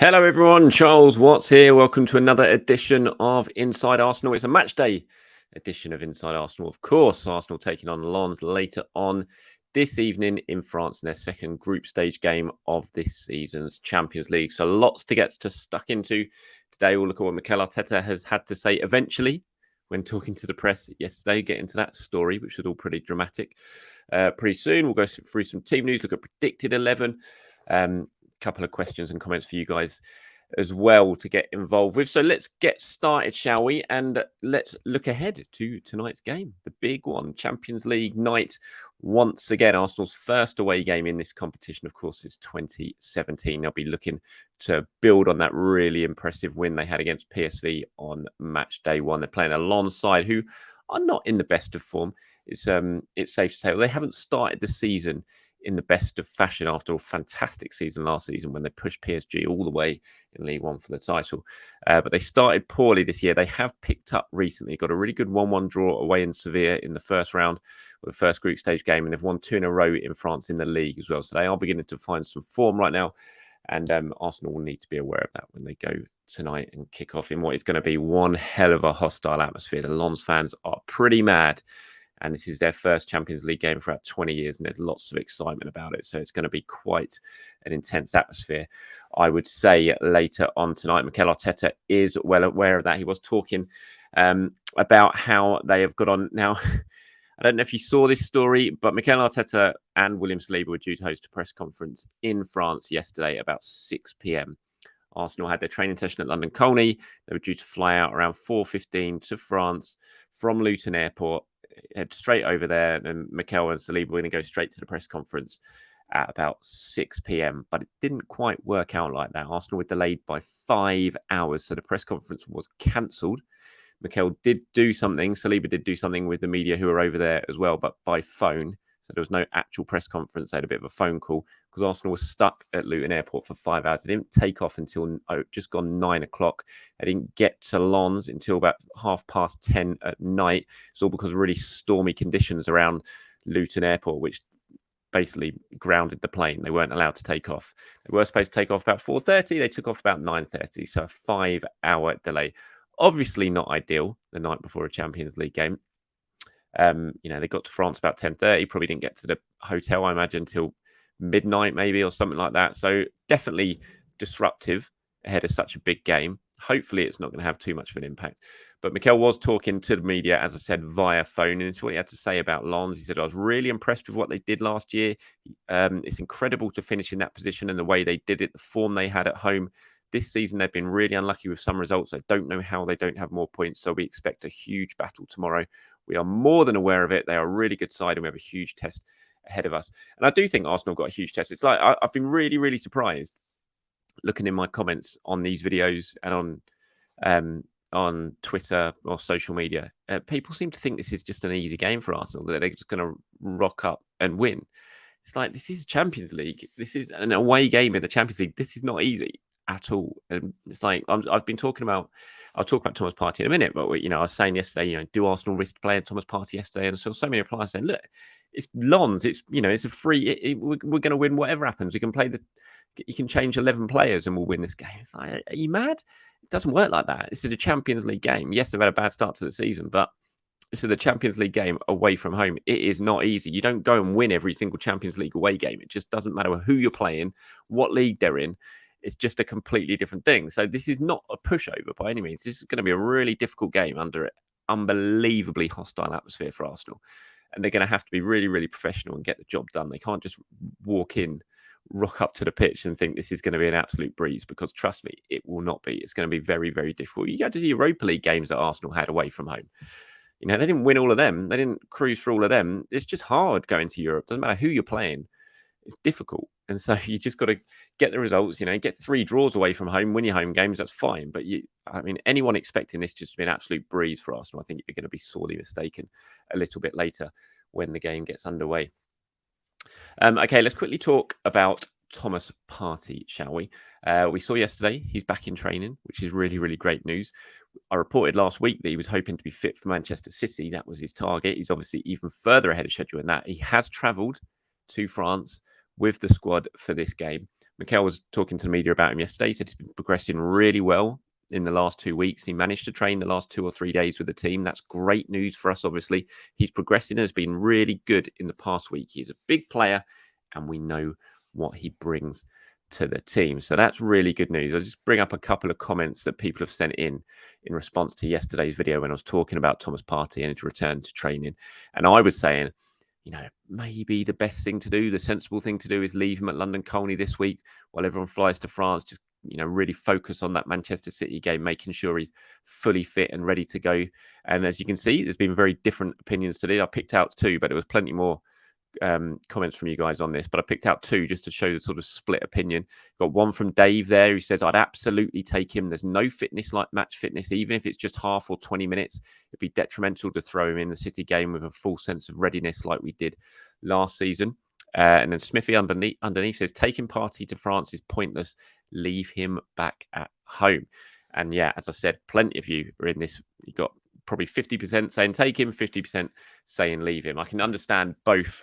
Hello, everyone. Charles Watts here. Welcome to another edition of Inside Arsenal. It's a match day edition of Inside Arsenal. Of course, Arsenal taking on Lens later on this evening in France in their second group stage game of this season's Champions League. So lots to get stuck into today. We'll look at what Mikel Arteta has had to say eventually when talking to the press yesterday. Get into that story, which was all pretty dramatic. Pretty soon, we'll go through some team news, look at predicted 11. Couple of questions and comments for you guys as well to get involved with. So let's get started, shall we? And let's look ahead to tonight's game, the big one, Champions League night. Once again, Arsenal's first away game in this competition, of course, is 2017. They'll be looking to build on that really impressive win they had against PSV on match day one. They're playing a Lens side who are not in the best of form. It's safe to say they haven't started the season in the best of fashion after a fantastic season last season when they pushed PSG all the way in League One for the title. But they started poorly this year. They have picked up recently, got a really good 1-1 draw away in Sevilla in the first round, or the first group stage game, and they've won 2 in a row in France in the league as well. So they are beginning to find some form right now. And Arsenal will need to be aware of that when they go tonight and kick off in what is going to be one hell of a hostile atmosphere. The Lens fans are pretty mad. And this is their first Champions League game for about 20 years, and there's lots of excitement about it. So it's going to be quite an intense atmosphere, I would say, later on tonight. Mikel Arteta is well aware of that. He was talking about how they have got on. Now, I don't know if you saw this story, but Mikel Arteta and William Saliba were due to host a press conference in France yesterday about 6 p.m. Arsenal had their training session at London Colney. They were due to fly out around 4:15 to France from Luton Airport. Head straight over there, and Mikel and Saliba were going to go straight to the press conference at about 6 p.m. But it didn't quite work out like that. Arsenal were delayed by 5 hours, so the press conference was cancelled. Mikel did do something. Saliba did do something with the media who were over there as well, but by phone. So there was no actual press conference. They had a bit of a phone call because Arsenal was stuck at Luton Airport for 5 hours. They didn't take off until just gone 9 o'clock. They didn't get to Lens until about 10:30 at night. It's all because of really stormy conditions around Luton Airport, which basically grounded the plane. They weren't allowed to take off. They were supposed to take off about 4:30. They took off about 9:30. So a 5-hour delay. Obviously not ideal the night before a Champions League game. They got to France about 10:30, probably didn't get to the hotel, I imagine, till midnight maybe or something like that. So definitely disruptive ahead of such a big game. Hopefully it's not going to have too much of an impact. But Mikel was talking to the media, as I said, via phone. And it's what he had to say about Lens. He said, I was really impressed with what they did last year. It's incredible to finish in that position and the way they did it, the form they had at home. This season, they've been really unlucky with some results. I don't know how they don't have more points. So we expect a huge battle tomorrow. We are more than aware of it. They are a really good side and we have a huge test ahead of us. And I do think Arsenal got a huge test. It's like I've been really, really surprised looking in my comments on these videos and on Twitter or social media. People seem to think this is just an easy game for Arsenal, that they're just going to rock up and win. It's like, this is Champions League. This is an away game in the Champions League. This is not easy at all. And it's like, I've been talking about, I'll talk about Thomas Partey in a minute, but I was saying yesterday, do Arsenal risk playing Thomas Partey yesterday? And so many replies saying, look, it's Lens. It's, it's a free, we're going to win whatever happens. We can play you can change 11 players and we'll win this game. It's like, are you mad? It doesn't work like that. This is a Champions League game. Yes, they've had a bad start to the season, but this is the Champions League game away from home. It is not easy. You don't go and win every single Champions League away game. It just doesn't matter who you're playing, what league they're in. It's just a completely different thing. So this is not a pushover by any means. This is going to be a really difficult game under an unbelievably hostile atmosphere for Arsenal. And they're going to have to be really, really professional and get the job done. They can't just walk in, rock up to the pitch and think this is going to be an absolute breeze, because trust me, it will not be. It's going to be very, very difficult. You go to the Europa League games that Arsenal had away from home. They didn't win all of them. They didn't cruise through all of them. It's just hard going to Europe. Doesn't matter who you're playing. It's difficult. And so you just got to get the results, get 3 draws away from home, win your home games. That's fine. But anyone expecting this just to be an absolute breeze for Arsenal, I think you're going to be sorely mistaken a little bit later when the game gets underway. Okay, let's quickly talk about Thomas Partey, shall we? We saw yesterday he's back in training, which is really, really great news. I reported last week that he was hoping to be fit for Manchester City. That was his target. He's obviously even further ahead of schedule in that. He has travelled to France with the squad for this game. Mikel was talking to the media about him yesterday. He said he's been progressing really well in the last 2 weeks. He managed to train the last 2 or 3 days with the team. That's great news for us, obviously. He's progressing and has been really good in the past week. He's a big player, and we know what he brings to the team. So that's really good news. I'll just bring up a couple of comments that people have sent in response to yesterday's video when I was talking about Thomas Partey and his return to training. And I was saying, maybe the best thing to do, the sensible thing to do is leave him at London Colney this week while everyone flies to France. Just, really focus on that Manchester City game, making sure he's fully fit and ready to go. And as you can see, there's been very different opinions today. I picked out 2, but there was plenty more comments from you guys on this, but I picked out 2 just to show the sort of split opinion. Got one from Dave there who says, I'd absolutely take him. There's no fitness like match fitness, even if it's just half or 20 minutes. It'd be detrimental to throw him in the City game with a full sense of readiness like we did last season. And then Smithy underneath says, taking Partey to France is pointless. Leave him back at home. And yeah, as I said, plenty of you are in this. You got probably 50% saying take him, 50% saying leave him. I can understand both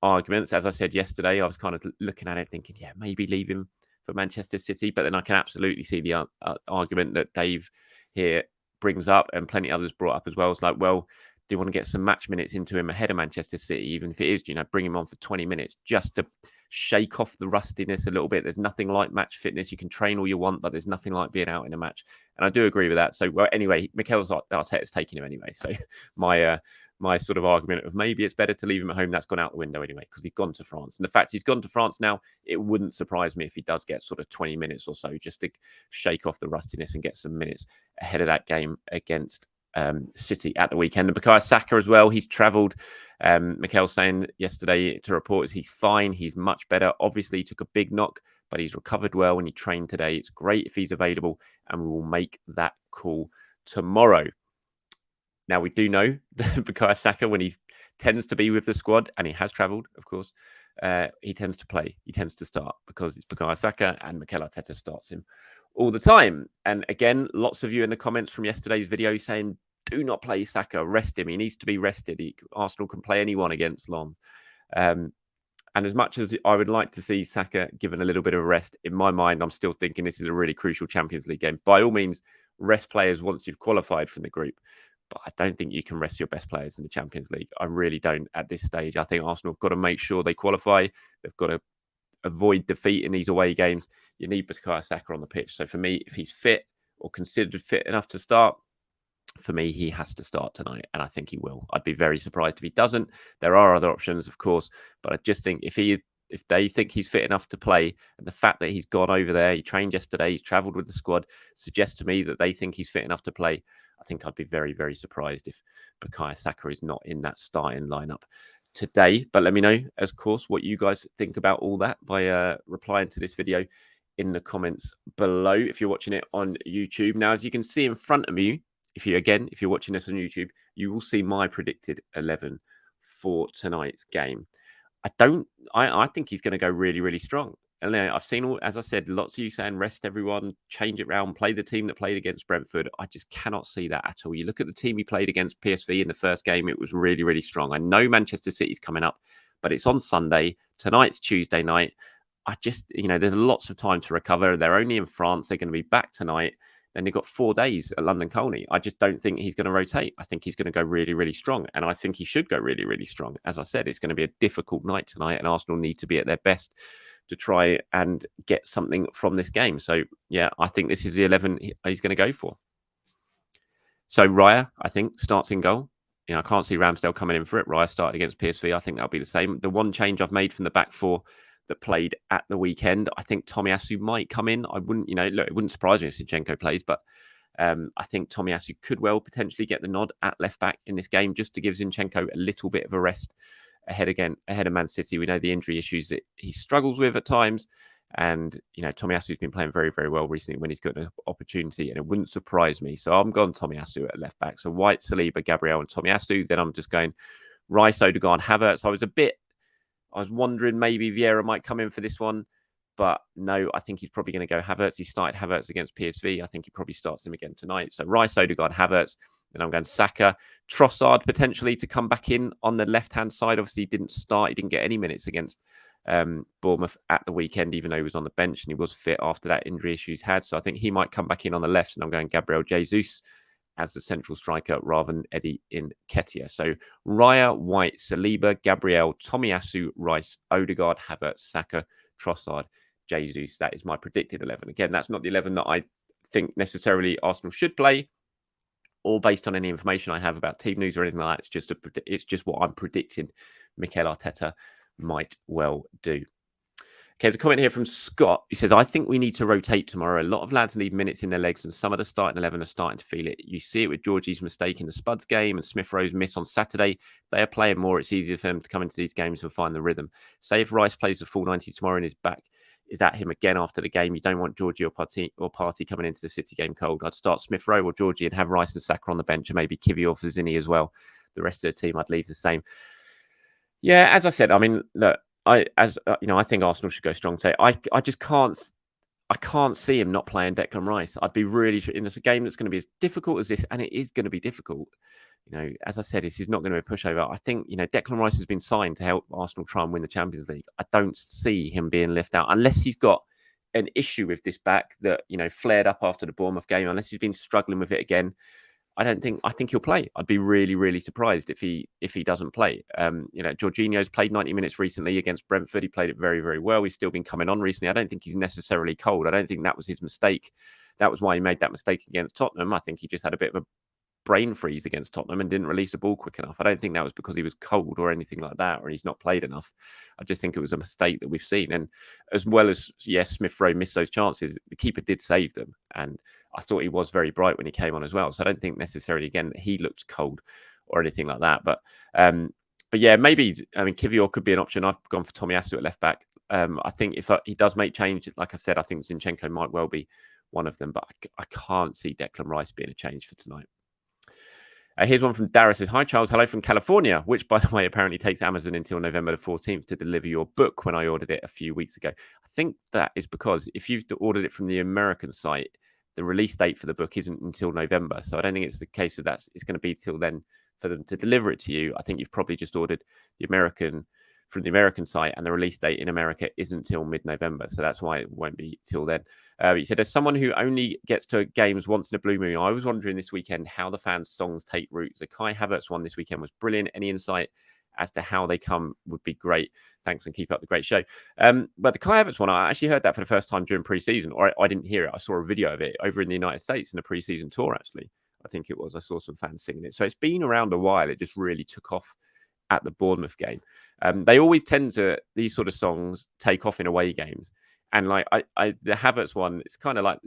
arguments. As I said yesterday, I was kind of looking at it thinking, yeah, maybe leave him for Manchester City. But then I can absolutely see the argument that Dave here brings up, and plenty others brought up as well. It's like, well, do you want to get some match minutes into him ahead of Manchester City, even if it is, bring him on for 20 minutes just to shake off the rustiness a little bit? There's nothing like match fitness. You can train all you want, but there's nothing like being out in a match. And I do agree with that. So, well, anyway, Mikel Arteta's taking him anyway. So my sort of argument of maybe it's better to leave him at home, that's gone out the window anyway, because he's gone to France. And the fact he's gone to France now, it wouldn't surprise me if he does get sort of 20 minutes or so just to shake off the rustiness and get some minutes ahead of that game against City at the weekend. And Bukayo Saka as well, he's travelled. Mikel saying yesterday to reporters he's fine, he's much better. Obviously, he took a big knock, but he's recovered well and he trained today. It's great if he's available, and we will make that call tomorrow. Now, we do know that Bukayo Saka, when he tends to be with the squad, and he has travelled, of course, he tends to play. He tends to start because it's Bukayo Saka, and Mikel Arteta starts him all the time. And again, lots of you in the comments from yesterday's video saying, do not play Saka, rest him. He needs to be rested. Arsenal can play anyone against Lens. And as much as I would like to see Saka given a little bit of a rest, in my mind, I'm still thinking this is a really crucial Champions League game. By all means, rest players once you've qualified from the group. But I don't think you can rest your best players in the Champions League. I really don't at this stage. I think Arsenal have got to make sure they qualify. They've got to avoid defeat in these away games. You need Bukayo Saka on the pitch. So for me, if he's fit or considered fit enough to start, for me, he has to start tonight, and I think he will. I'd be very surprised if he doesn't. There are other options, of course, but I just think if they think he's fit enough to play, and the fact that he's gone over there, he trained yesterday, he's travelled with the squad, suggests to me that they think he's fit enough to play. I think I'd be very, very surprised if Bukayo Saka is not in that starting lineup today. But let me know, of course, what you guys think about all that by replying to this video in the comments below if you're watching it on YouTube. Now, as you can see in front of me, if you're watching this on YouTube, you will see my predicted 11 for tonight's game. I think he's going to go really, really strong. And I've seen, as I said, lots of you saying rest everyone, change it around, play the team that played against Brentford. I just cannot see that at all. You look at the team he played against PSV in the first game, it was really, really strong. I know Manchester City's coming up, but it's on Sunday. Tonight's Tuesday night. There's lots of time to recover. They're only in France. They're going to be back tonight. Then they've got 4 days at London Colney. I just don't think he's going to rotate. I think he's going to go really, really strong. And I think he should go really, really strong. As I said, it's going to be a difficult night tonight, and Arsenal need to be at their best to try and get something from this game. So, yeah, I think this is the 11 he's going to go for. So, Raya, I think, starts in goal. I can't see Ramsdale coming in for it. Raya started against PSV. I think that'll be the same. The one change I've made from the back 4 that played at the weekend, I think Tomiyasu might come in. I wouldn't, look, it wouldn't surprise me if Zinchenko plays, but I think Tomiyasu could well potentially get the nod at left back in this game, just to give Zinchenko a little bit of a rest ahead of Man City. We know the injury issues that he struggles with at times, and Tomiyasu's been playing very, very well recently when he's got an opportunity, and it wouldn't surprise me. So I'm going Tomiyasu at left back. So White, Saliba, Gabriel, and Tomiyasu. Then I'm just going Rice, Odegaard, Havertz. I was wondering maybe Vieira might come in for this one, but no, I think he's probably going to go Havertz. He started Havertz against PSV. I think he probably starts him again tonight. So Rice, Odegaard, Havertz. Then I'm going Saka. Trossard potentially to come back in on the left-hand side. Obviously, he didn't start. He didn't get any minutes against Bournemouth at the weekend, even though he was on the bench and he was fit after that injury issue he's had. So I think he might come back in on the left, and I'm going Gabriel Jesus as the central striker rather than Eddie Nketiah. So Raya, White, Saliba, Gabriel, Tomiyasu, Rice, Odegaard, Havertz, Saka, Trossard, Jesus. That is my predicted 11. Again, that's not the 11 that I think necessarily Arsenal should play, or based on any information I have about team news or anything like that. It's just what I'm predicting Mikel Arteta might well do. Okay, there's a comment here from Scott. He says, I think we need to rotate tomorrow. A lot of lads need minutes in their legs, and some of the starting 11 are starting to feel it. You see it with Georgie's mistake in the Spuds game and Smith Rowe's miss on Saturday. They are playing more. It's easier for them to come into these games and find the rhythm. Say if Rice plays the full 90 tomorrow and is back, is at him again after the game. You don't want Georgie or Partey coming into the City game cold. I'd start Smith Rowe or Georgie and have Rice and Saka on the bench, and maybe Kivior or Fazzini as well. The rest of the team, I'd leave the same. Yeah, as I said, I mean, look, I think Arsenal should go strong today. I just can't see him not playing Declan Rice. I'd be really in a game that's going to be as difficult as this, and it is going to be difficult. As I said, this is not going to be a pushover. I think Declan Rice has been signed to help Arsenal try and win the Champions League. I don't see him being left out unless he's got an issue with this back that flared up after the Bournemouth game. Unless he's been struggling with it again. I think he'll play. I'd be really, really surprised if he doesn't play. Jorginho's played 90 minutes recently against Brentford. He played it very, very well. He's still been coming on recently. I don't think he's necessarily cold. I don't think that was his mistake. That was why he made that mistake against Tottenham. I think he just had a bit of a brain freeze against Tottenham and didn't release the ball quick enough. I don't think that was because he was cold or anything like that, or he's not played enough. I just think it was a mistake that we've seen. And as well as, yes, Smith Rowe missed those chances, the keeper did save them. And I thought he was very bright when he came on as well. So I don't think necessarily, again, that he looked cold or anything like that. But yeah, maybe, Kivior could be an option. I've gone for Tomiyasu at left back. I think if he does make change, like I said, I think Zinchenko might well be one of them. But I can't see Declan Rice being a change for tonight. Here's one from Dara. Says, hi, Charles. Hello from California, which, by the way, apparently takes Amazon until November the 14th to deliver your book when I ordered it a few weeks ago. I think that is because if you've ordered it from the American site, the release date for the book isn't until November. So I don't think it's the case of that. It's going to be till then for them to deliver it to you. I think you've probably just ordered from the American site, and the release date in America isn't till mid-November. So that's why it won't be till then. He said, as someone who only gets to games once in a blue moon, I was wondering this weekend how the fans' songs take root. The Kai Havertz one this weekend was brilliant. Any insight as to how they come would be great. Thanks, and keep up the great show. But the Kai Havertz one, I actually heard that for the first time during pre-season, or I didn't hear it. I saw a video of it over in the United States in a pre-season tour, actually. I think it was. I saw some fans singing it. So it's been around a while. It just really took off at the Bournemouth game. They always tend to, these sort of songs take off in away games. And like the Havertz one, it's kind of like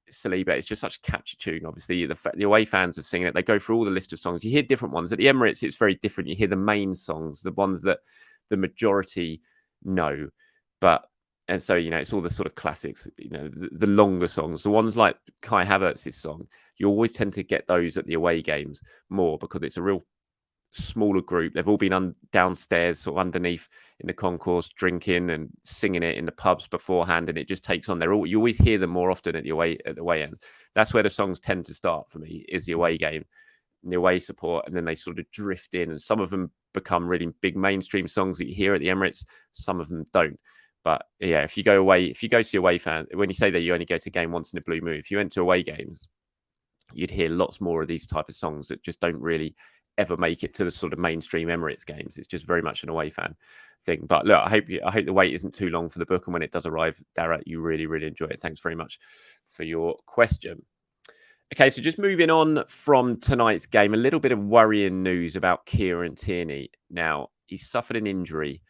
Saliba. It's just such a catchy tune. Obviously, the away fans have seen it. They go through all the list of songs. You hear different ones. At the Emirates, it's very different. You hear the main songs, the ones that the majority know. And so, it's all the sort of classics, the longer songs. The ones like Kai Havertz's song, you always tend to get those at the away games more because it's a real smaller group. They've all been downstairs, sort of underneath in the concourse, drinking and singing it in the pubs beforehand, and it just takes on. You always hear them more often at the away end. That's where the songs tend to start for me, is the away game, and the away support, and then they sort of drift in, and some of them become really big mainstream songs that you hear at the Emirates. Some of them don't. But yeah, if you go to the away fan, when you say that you only go to a game once in a blue moon, if you went to away games, you'd hear lots more of these type of songs that just don't really ever make it to the sort of mainstream Emirates games. It's just very much an away fan thing. But look, I hope the wait isn't too long for the book, and when it does arrive, Dara, you really, really enjoy it. Thanks very much for your question. Okay, so just moving on from tonight's game, a little bit of worrying news about Kieran Tierney. Now, he suffered an injury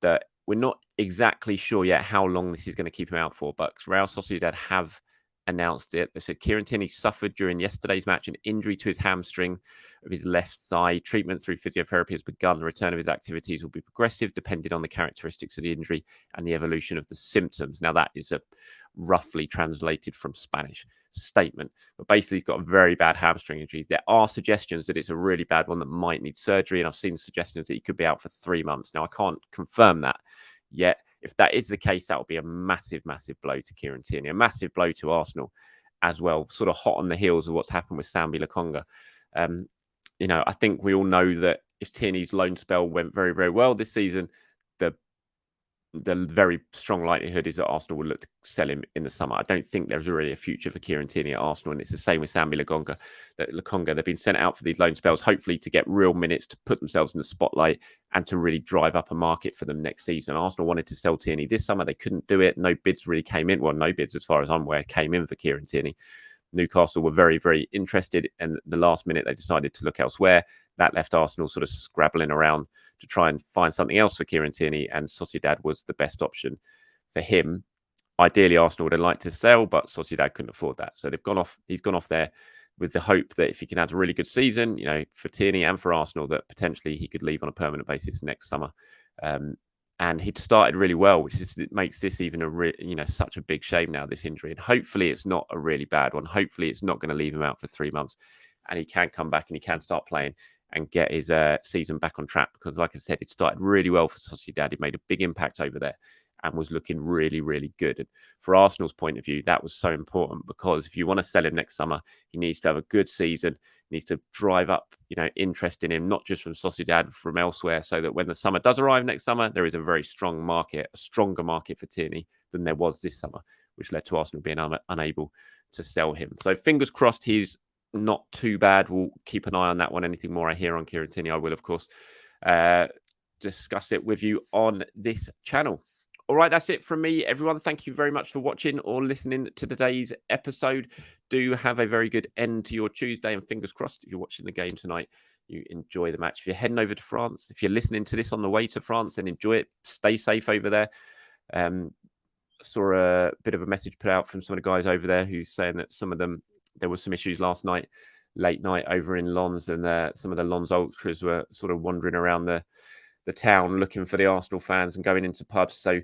that we're not exactly sure yet how long this is going to keep him out for, but Real Sociedad have announced it. They said Kieran Tierney suffered during yesterday's match an injury to his hamstring of his left thigh. Treatment through physiotherapy has begun. The return of his activities will be progressive, depending on the characteristics of the injury and the evolution of the symptoms. Now, that is a roughly translated from Spanish statement, but basically he's got a very bad hamstring injury. There are suggestions that it's a really bad one that might need surgery, and I've seen suggestions that he could be out for 3 months. Now, I can't confirm that yet. If that is the case, that will be a massive, massive blow to Kieran Tierney, a massive blow to Arsenal as well, sort of hot on the heels of what's happened with Sambi Lokonga. I think we all know that if Tierney's loan spell went very, very well this season, the the very strong likelihood is that Arsenal will look to sell him in the summer. I don't think there's really a future for Kieran Tierney at Arsenal, and it's the same with Sambi Lokonga. They've been sent out for these loan spells, hopefully to get real minutes, to put themselves in the spotlight, and to really drive up a market for them next season. Arsenal wanted to sell Tierney this summer. They couldn't do it. No bids really came in. Well, no bids, as far as I'm aware, came in for Kieran Tierney. Newcastle were very, very interested, and the last minute they decided to look elsewhere. That left Arsenal sort of scrabbling around to try and find something else for Kieran Tierney, and Sociedad was the best option for him. Ideally, Arsenal would have liked to sell, but Sociedad couldn't afford that. So they've gone off. He's gone off there with the hope that if he can have a really good season, for Tierney and for Arsenal, that potentially he could leave on a permanent basis next summer. And he'd started really well, which makes this even such a big shame now, this injury. And hopefully it's not a really bad one. Hopefully it's not going to leave him out for 3 months, and he can come back and he can start playing and get his season back on track. Because like I said, it started really well for Sociedad. He made a big impact over there and was looking really, really good. And for Arsenal's point of view, that was so important, because if you want to sell him next summer, he needs to have a good season. He needs to drive up, interest in him, not just from Sociedad, from elsewhere, so that when the summer does arrive next summer, there is a very strong market, a stronger market for Tierney than there was this summer, which led to Arsenal being unable to sell him. So fingers crossed he's not too bad. We'll keep an eye on that one. Anything more I hear on Kieran Tierney, I will, of course, discuss it with you on this channel. All right, that's it from me, everyone. Thank you very much for watching or listening to today's episode. Do have a very good end to your Tuesday, and fingers crossed if you're watching the game tonight, you enjoy the match. If you're heading over to France, if you're listening to this on the way to France, then enjoy it. Stay safe over there. Saw a bit of a message put out from some of the guys over there who's saying that there were some issues last night, late night over in Lens, and some of the Lens ultras were sort of wandering around the town looking for the Arsenal fans and going into pubs. So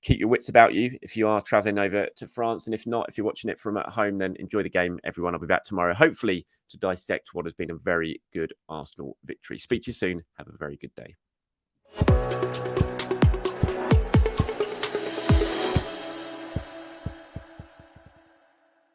keep your wits about you if you are traveling over to France. And if not, if you're watching it from at home, then enjoy the game, everyone. I'll be back tomorrow, hopefully, to dissect what has been a very good Arsenal victory. Speak to you soon. Have a very good day.